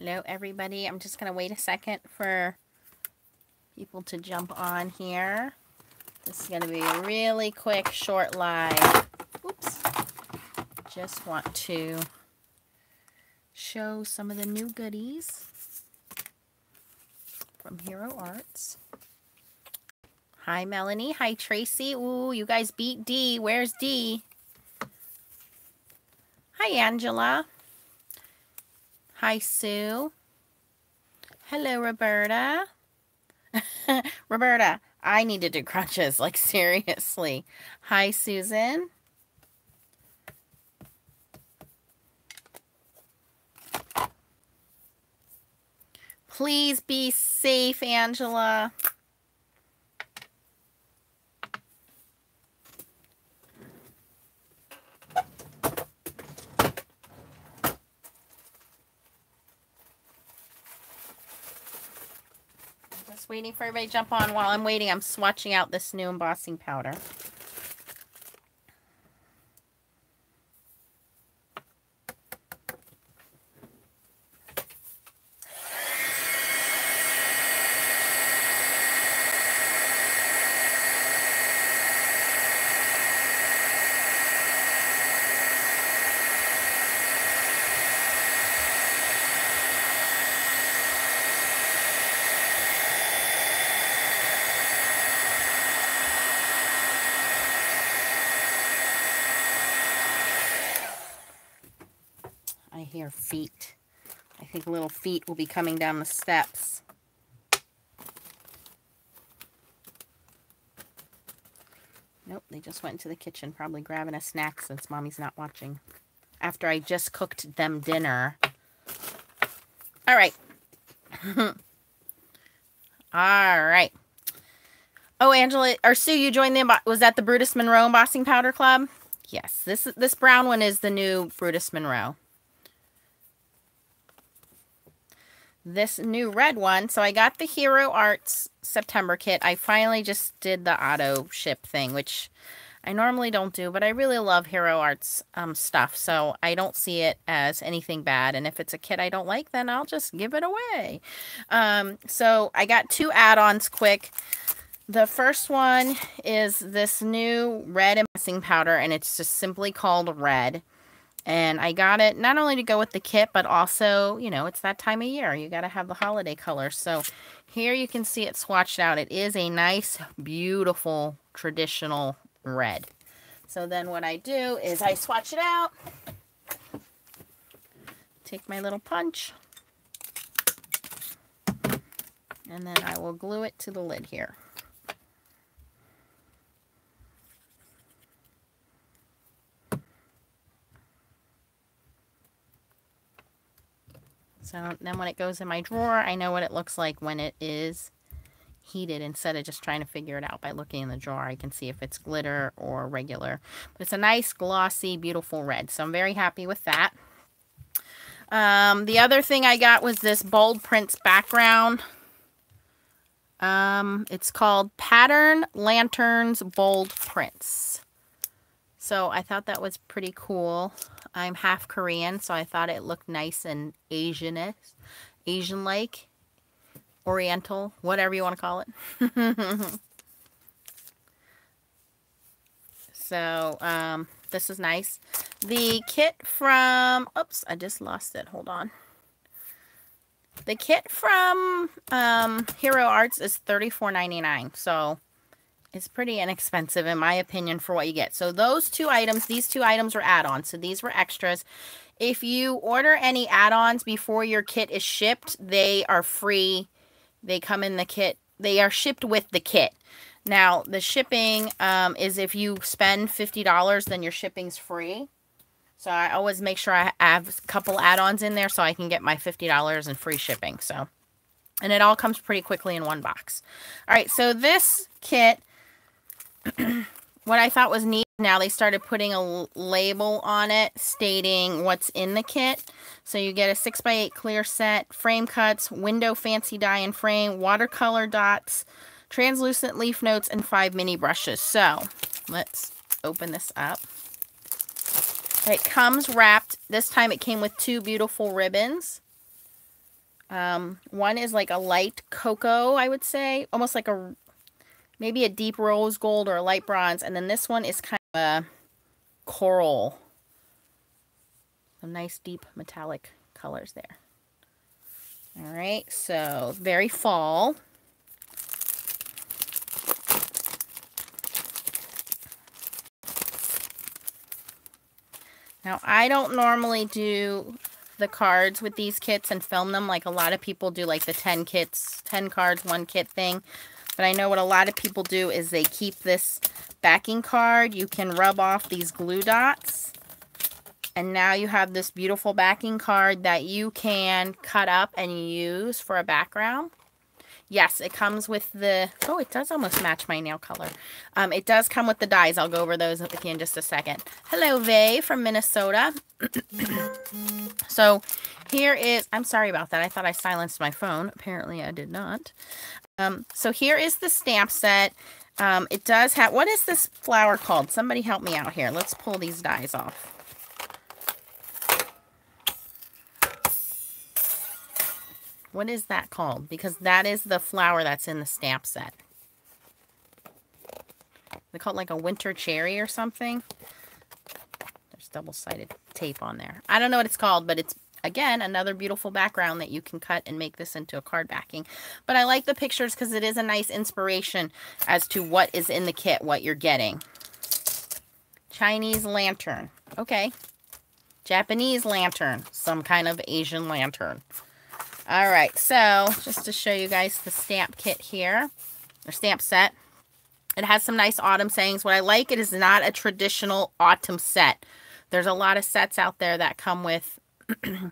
Hello, everybody. I'm just going to wait a second for people to jump on here. This is going to be a really quick, short live. Oops. Just want to show some of the new goodies from Hero Arts. Hi, Melanie. Hi, Tracy. Ooh, you guys beat D. Where's D? Hi, Angela. Hi, Sue. Hello, Roberta. Roberta, I need to do crunches, like seriously. Hi, Susan. Please be safe, Angela. Just waiting for everybody to jump on. While I'm waiting, I'm swatching out this new embossing powder. I hear feet. I think little feet will be coming down the steps. Nope, they just went into the kitchen, probably grabbing a snack since Mommy's not watching. After I just cooked them dinner. All right. All right. Oh, Angela, or Sue, you joined was that the Brutus Monroe Embossing Powder Club? Yes, this brown one is the new Brutus Monroe. This new red one, so I got the Hero Arts September kit. I finally just did the auto ship thing, which I normally don't do, but I really love Hero Arts stuff, so I don't see it as anything bad. And if it's a kit I don't like, then I'll just give it away. So I got two add-ons quick. The first one is this new red embossing powder, and it's just simply called Red. And I got it not only to go with the kit, but also, you know, it's that time of year. You got to have the holiday colors. So here you can see it swatched out. It is a nice, beautiful, traditional red. So then what I do is I swatch it out. Take my little punch. And then I will glue it to the lid here. So then when it goes in my drawer, I know what it looks like when it is heated. Instead of just trying to figure it out by looking in the drawer, I can see if it's glitter or regular. But it's a nice, glossy, beautiful red. So I'm very happy with that. The other thing I got was this Bold Prints background. It's called Pattern Lanterns Bold Prints. So I thought that was pretty cool. I'm half Korean, so I thought it looked nice and Asian-like, Oriental, whatever you want to call it. So this is nice. The kit from, oops, I just lost it. Hold on. The kit from Hero Arts is $34.99, so it's pretty inexpensive, in my opinion, for what you get. So those two items, these two items were add-ons. So these were extras. If you order any add-ons before your kit is shipped, they are free. They come in the kit. They are shipped with the kit. Now, the shipping is if you spend $50, then your shipping's free. So I always make sure I have a couple add-ons in there so I can get my $50 in free shipping. So, and it all comes pretty quickly in one box. All right, so this kit... What I thought was neat, now they started putting a label on it stating what's in the kit. So you get a 6x8 clear set, frame cuts, window fancy die and frame, watercolor dots, translucent leaf notes, and 5 mini brushes. So let's open this up. It comes wrapped. This time it came with 2 beautiful ribbons. One is like a light cocoa, I would say, almost like maybe a deep rose gold or a light bronze. And then this one is kind of a coral. Some nice deep metallic colors there. All right, so very fall. Now, I don't normally do the cards with these kits and film them like a lot of people do, like the 10 kits, 10 cards, 1 kit thing. But I know what a lot of people do is they keep this backing card. You can rub off these glue dots. And now you have this beautiful backing card that you can cut up and use for a background. Yes, it comes with the, oh, it does almost match my nail color. It does come with the dies. I'll go over those with you in just a second. Hello, Vay from Minnesota. So here is, I'm sorry about that. I thought I silenced my phone. Apparently I did not. So here is the stamp set. It does have, what is this flower called? Somebody help me out here. Let's pull these dies off. What is that called? Because that is the flower that's in the stamp set. They call it like a winter cherry or something. There's double-sided tape on there. I don't know what it's called, but it's, again, another beautiful background that you can cut and make this into a card backing. But I like the pictures because it is a nice inspiration as to what is in the kit, what you're getting. Chinese lantern. Okay. Japanese lantern. Some kind of Asian lantern. All right, so just to show you guys the stamp kit here, or stamp set. It has some nice autumn sayings. What I like, it is not a traditional autumn set. There's a lot of sets out there that come with a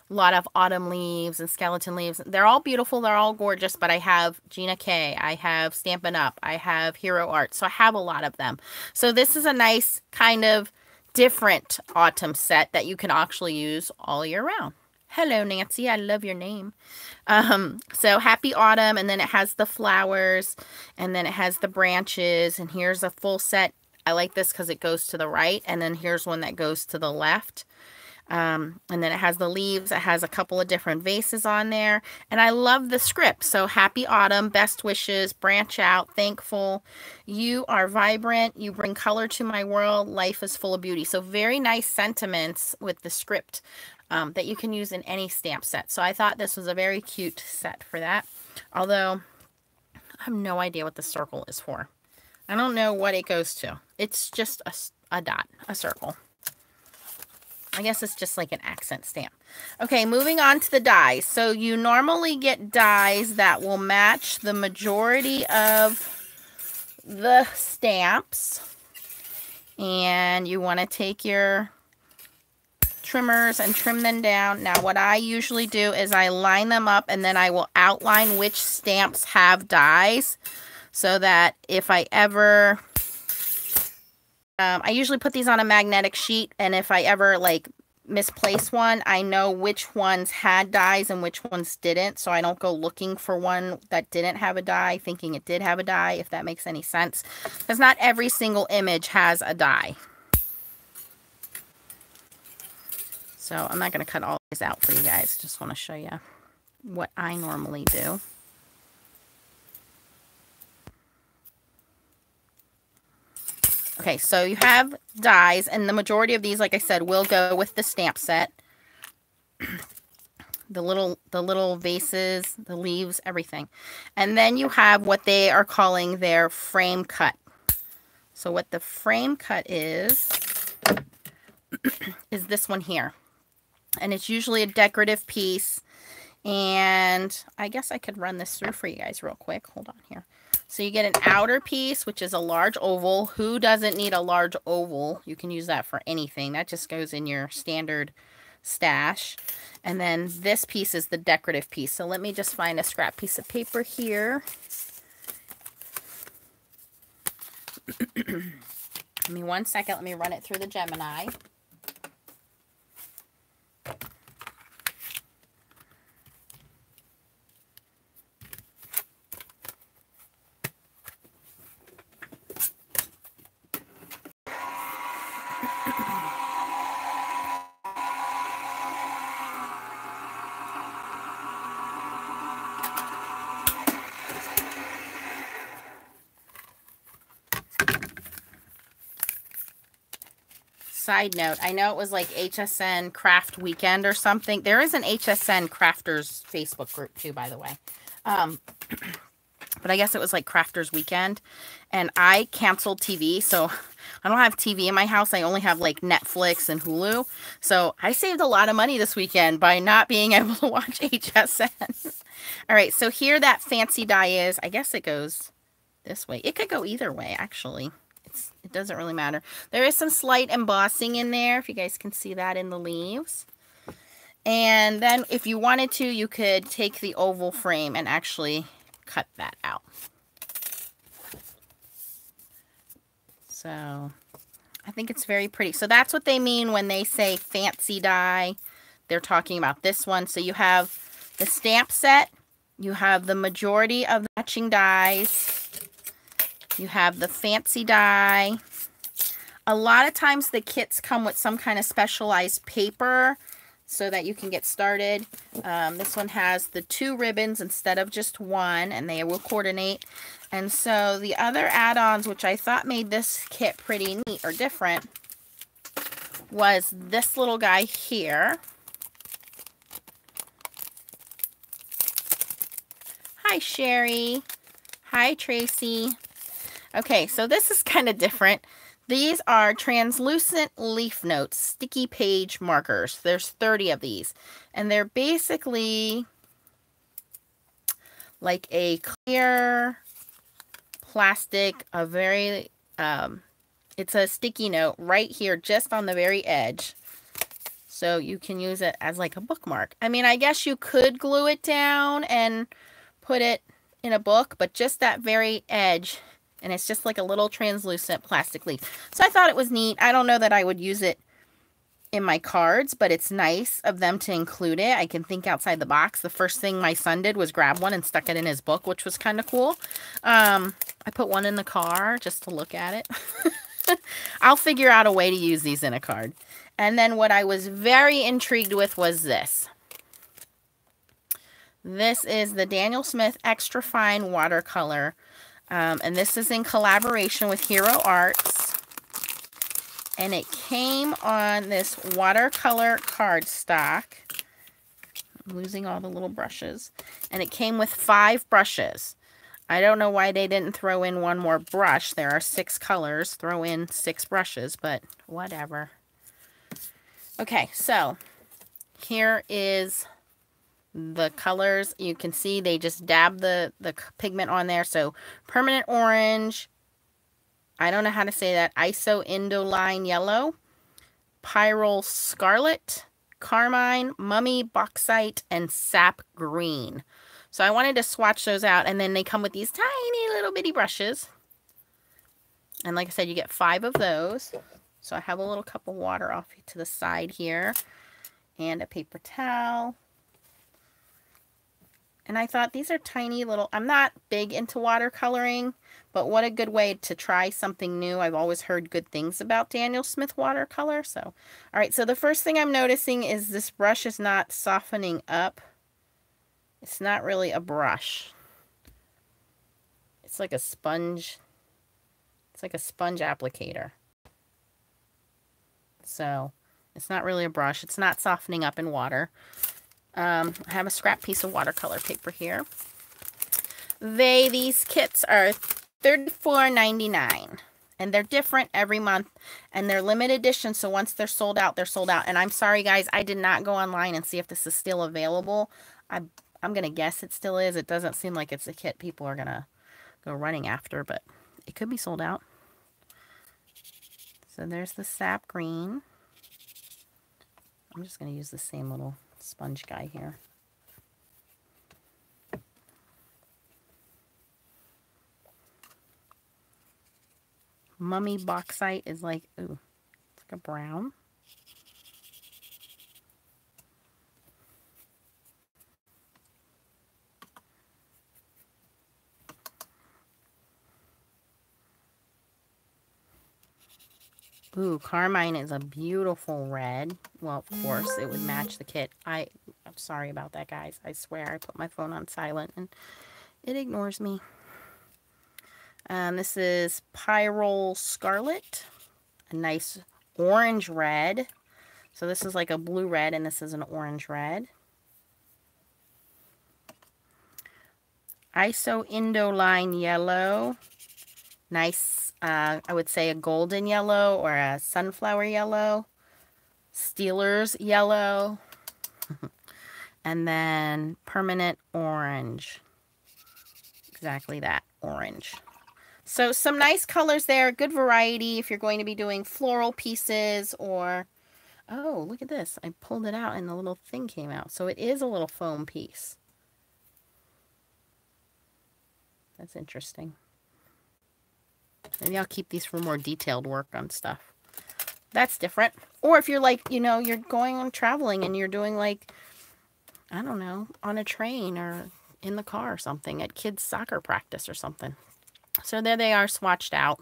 lot of autumn leaves and skeleton leaves. They're all beautiful. They're all gorgeous, but I have Gina K. I have Stampin' Up. I have Hero Art. So I have a lot of them. So this is a nice kind of different autumn set that you can actually use all year round. Hello, Nancy. I love your name. So happy autumn. And then it has the flowers. And then it has the branches. And here's a full set. I like this because it goes to the right. And then here's one that goes to the left. And then it has the leaves. It has a couple of different vases on there. And I love the script. So happy autumn. Best wishes. Branch out. Thankful. You are vibrant. You bring color to my world. Life is full of beauty. So very nice sentiments with the script. That you can use in any stamp set. So I thought this was a very cute set for that. Although, I have no idea what the circle is for. I don't know what it goes to. It's just a dot, a circle. I guess it's just like an accent stamp. Okay, moving on to the dies. So you normally get dies that will match the majority of the stamps. And you want to take your trimmers and trim them down. Now what I usually do is I line them up and then I will outline which stamps have dies so that if I ever I usually put these on a magnetic sheet, and if I ever like misplace one, I know which ones had dies and which ones didn't, so I don't go looking for one that didn't have a die thinking it did have a die, if that makes any sense, because not every single image has a die. So I'm not going to cut all these out for you guys. Just want to show you what I normally do. Okay, so you have dies, and the majority of these, like I said, will go with the stamp set. The little vases, the leaves, everything. And then you have what they are calling their frame cut. So what the frame cut is this one here. And it's usually a decorative piece. And I guess I could run this through for you guys real quick. Hold on here. So you get an outer piece, which is a large oval. Who doesn't need a large oval? You can use that for anything. That just goes in your standard stash. And then this piece is the decorative piece. So let me just find a scrap piece of paper here. Give me 1 second. Let me run it through the Gemini. side note, I know it was like HSN Craft Weekend or something. There is an HSN Crafters Facebook group too, by the way. But I guess it was like Crafters Weekend. And I canceled TV, so I don't have TV in my house. I only have like Netflix and Hulu. So I saved a lot of money this weekend by not being able to watch HSN. All right, so here that fancy die is. I guess it goes this way. It could go either way, actually. It doesn't really matter. There is some slight embossing in there, if you guys can see that in the leaves. And then if you wanted to, you could take the oval frame and actually cut that out. So I think it's very pretty. So that's what they mean when they say fancy die. They're talking about this one. So you have the stamp set. You have the majority of the matching dies. You have the fancy die. A lot of times the kits come with some kind of specialized paper so that you can get started. This one has the 2 ribbons instead of just 1, and they will coordinate. And so the other add-ons, which I thought made this kit pretty neat or different, was this little guy here. Hi, Sherry. Hi, Tracy. Okay, so this is kind of different. These are translucent leaf notes, sticky page markers. There's 30 of these. And they're basically like a clear plastic, a very, it's a sticky note right here, just on the very edge. So you can use it as like a bookmark. I mean, I guess you could glue it down and put it in a book, but just that very edge. And it's just like a little translucent plastic leaf. So I thought it was neat. I don't know that I would use it in my cards, but it's nice of them to include it. I can think outside the box. The first thing my son did was grab one and stuck it in his book, which was kind of cool. I put one in the car just to look at it. I'll figure out a way to use these in a card. And then what I was very intrigued with was this. This is the Daniel Smith Extra Fine Watercolor. And this is in collaboration with Hero Arts. And it came on this watercolor cardstock. I'm losing all the little brushes. And it came with 5 brushes. I don't know why they didn't throw in one more brush. There are 6 colors. Throw in 6 brushes, but whatever. Okay, so here is the colors. You can see they just dab the pigment on there. So permanent orange, I don't know how to say that, iso-indoline yellow, pyrrole scarlet, carmine, mummy bauxite, and sap green. So I wanted to swatch those out, and then they come with these tiny little bitty brushes. And like I said, you get 5 of those. So I have a little cup of water off to the side here, and a paper towel. And I thought these are tiny little, I'm not big into watercoloring, but what a good way to try something new. I've always heard good things about Daniel Smith watercolor. So, all right, so the first thing I'm noticing is this brush is not softening up. It's not really a brush. It's like a sponge. It's like a sponge applicator. So, it's not really a brush. It's not softening up in water. I have a scrap piece of watercolor paper here. These kits are $34.99, and they're different every month, and they're limited edition. So once they're sold out, they're sold out. And I'm sorry, guys, I did not go online and see if this is still available. I'm gonna guess it still is. It doesn't seem like it's a kit people are gonna go running after, but it could be sold out. So there's the sap green. I'm just gonna use the same little sponge guy here. Mummy bauxite is like, ooh, it's like a brown. Ooh, carmine is a beautiful red. Well, of course, it would match the kit. I'm sorry about that, guys. I swear I put my phone on silent and it ignores me. This is Pyrrole Scarlet. A nice orange red. So this is like a blue red, and this is an orange red. Iso Indoline yellow. Nice, I would say a golden yellow or a sunflower yellow. Steelers yellow. And then permanent orange. Exactly that, orange. So some nice colors there. Good variety if you're going to be doing floral pieces or... Oh, look at this. I pulled it out and the little thing came out. So it is a little foam piece. That's interesting. Maybe I'll keep these for more detailed work on stuff. That's different. Or if you're like, you know, you're going on traveling and you're doing like, I don't know, on a train or in the car or something at kids' soccer practice or something. So there they are swatched out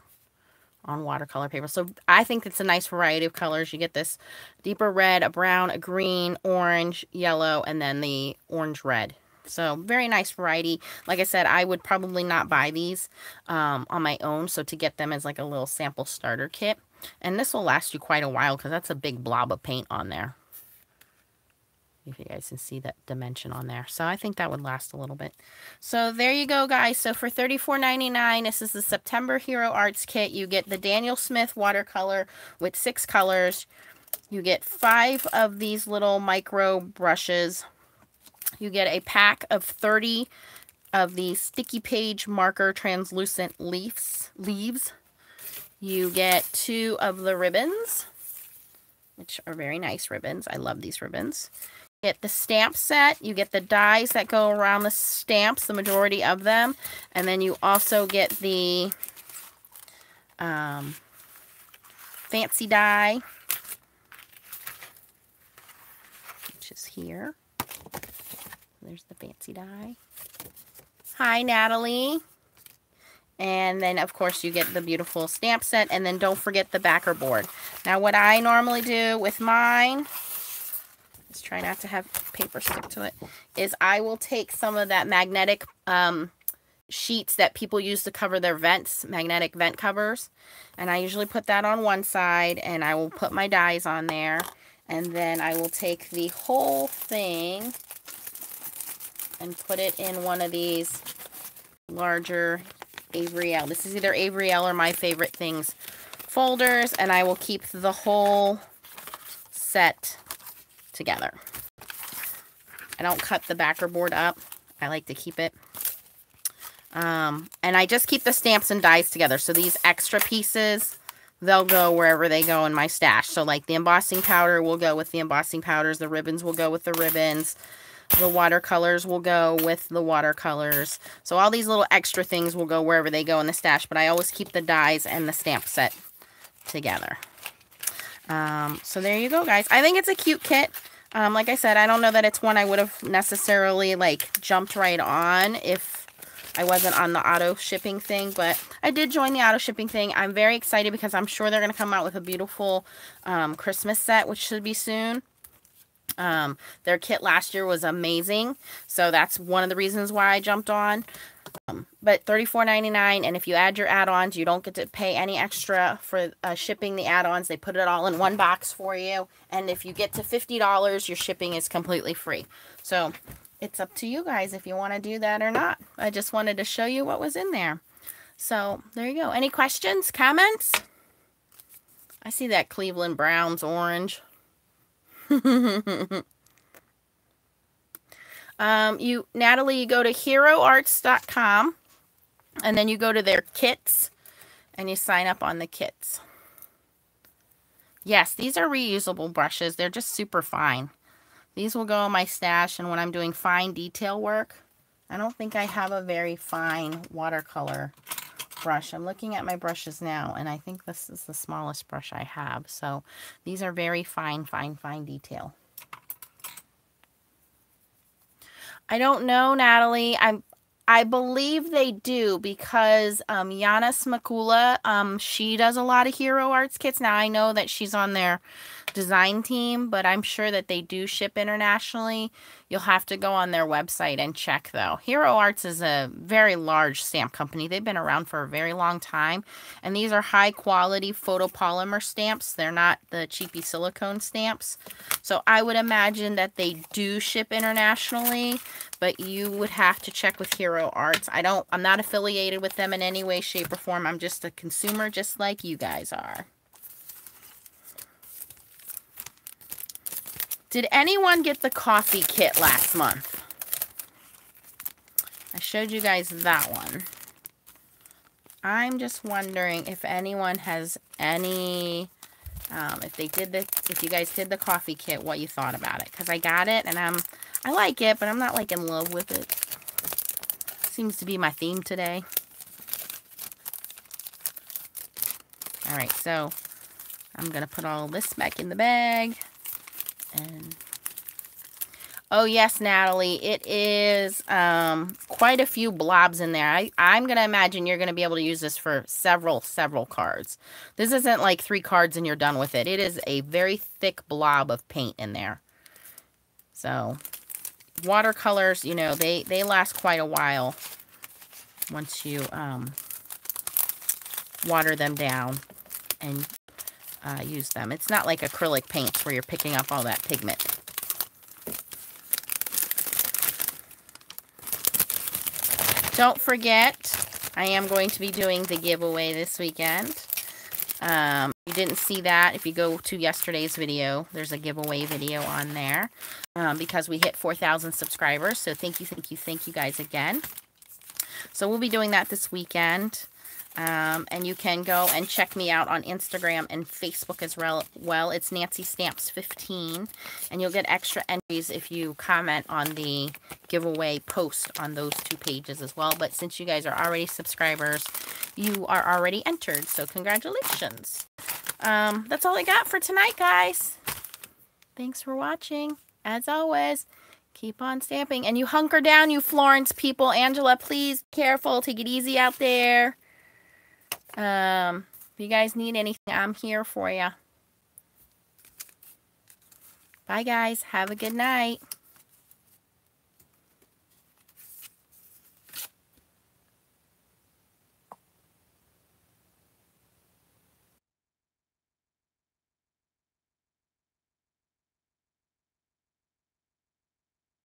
on watercolor paper. So I think it's a nice variety of colors. You get this deeper red, a brown, a green, orange, yellow, and then the orange red. So very nice variety. Like I said, I would probably not buy these on my own. So to get them as like a little sample starter kit. And this will last you quite a while because that's a big blob of paint on there. If you guys can see that dimension on there. So I think that would last a little bit. So there you go, guys. So for $34.99, this is the September Hero Arts Kit. You get the Daniel Smith watercolor with 6 colors. You get 5 of these little micro brushes. You get a pack of 30 of these sticky page marker translucent leaves. You get 2 of the ribbons, which are very nice ribbons. I love these ribbons. You get the stamp set. You get the dies that go around the stamps, the majority of them. And then you also get the fancy die, which is here. There's the fancy die. Hi, Natalie. And then, of course, you get the beautiful stamp set. And then don't forget the backer board. Now, what I normally do with mine, just try not to have paper stick to it, is I will take some of that magnetic sheets that people use to cover their vents, magnetic vent covers. And I usually put that on one side. And I will put my dies on there. And then I will take the whole thing and put it in one of these larger Avery Elle. This is either Avery Elle or My Favorite Things folders, and I will keep the whole set together. I don't cut the backer board up. I like to keep it. And I just keep the stamps and dies together. So these extra pieces, they'll go wherever they go in my stash. So like the embossing powder will go with the embossing powders. The ribbons will go with the ribbons. The watercolors will go with the watercolors. So all these little extra things will go wherever they go in the stash. But I always keep the dies and the stamp set together. So there you go, guys. I think it's a cute kit. Like I said, I don't know that it's one I would have necessarily like jumped right on if I wasn't on the auto shipping thing. But I did join the auto shipping thing. I'm very excited because I'm sure they're going to come out with a beautiful Christmas set, which should be soon. Their kit last year was amazing, so that's one of the reasons why I jumped on. But $34.99, and if you add your add-ons, you don't get to pay any extra for shipping the add-ons. They put it all in one box for you, and if you get to $50, your shipping is completely free. So it's up to you guys if you want to do that or not. I just wanted to show you what was in there. So there you go. Any questions, comments? I see that Cleveland Browns orange. Natalie, you go to heroarts.com and then you go to their kits and you sign up on the kits. Yes, these are reusable brushes. They're just super fine. These will go in my stash, and when I'm doing fine detail work, I don't think I have a very fine watercolor brush. I'm looking at my brushes now, and I think this is the smallest brush I have. So these are very fine detail. I don't know, Natalie. I believe they do because Yana Smakula, she does a lot of Hero Arts kits. Now I know that she's on their design team, but I'm sure that they do ship internationally. You'll have to go on their website and check, though. Hero Arts is a very large stamp company. They've been around for a very long time, and these are high-quality photopolymer stamps. They're not the cheapy silicone stamps. So I would imagine that they do ship internationally, but you would have to check with Hero Arts. I'm not affiliated with them in any way, shape, or form. I'm just a consumer just like you guys are. Did anyone get the coffee kit last month? I showed you guys that one. I'm just wondering if anyone has any, if you guys did the coffee kit, what you thought about it. Because I got it, and I like it, but I'm not like in love with it. Seems to be my theme today. All right, so I'm going to put all this back in the bag. And oh yes, Natalie, it is quite a few blobs in there. I'm going to imagine you're going to be able to use this for several cards. This isn't like 3 cards and you're done with it. It is a very thick blob of paint in there. So watercolors, you know, they last quite a while once you water them down and use them. It's not like acrylic paints where you're picking up all that pigment. Don't forget, I am going to be doing the giveaway this weekend. You didn't see that. If you go to yesterday's video, there's a giveaway video on there because we hit 4,000 subscribers. So thank you guys again. So we'll be doing that this weekend. And you can go and check me out on Instagram and Facebook as well. It's Nancy Stamps 15, and you'll get extra entries if you comment on the giveaway post on those 2 pages as well. But since you guys are already subscribers, you are already entered, so congratulations. That's all I got for tonight, guys. Thanks for watching. As always, keep on stamping, and you hunker down, you Florence people. Angela, please, careful, take it easy out there. If you guys need anything, I'm here for you. Bye, guys. Have a good night.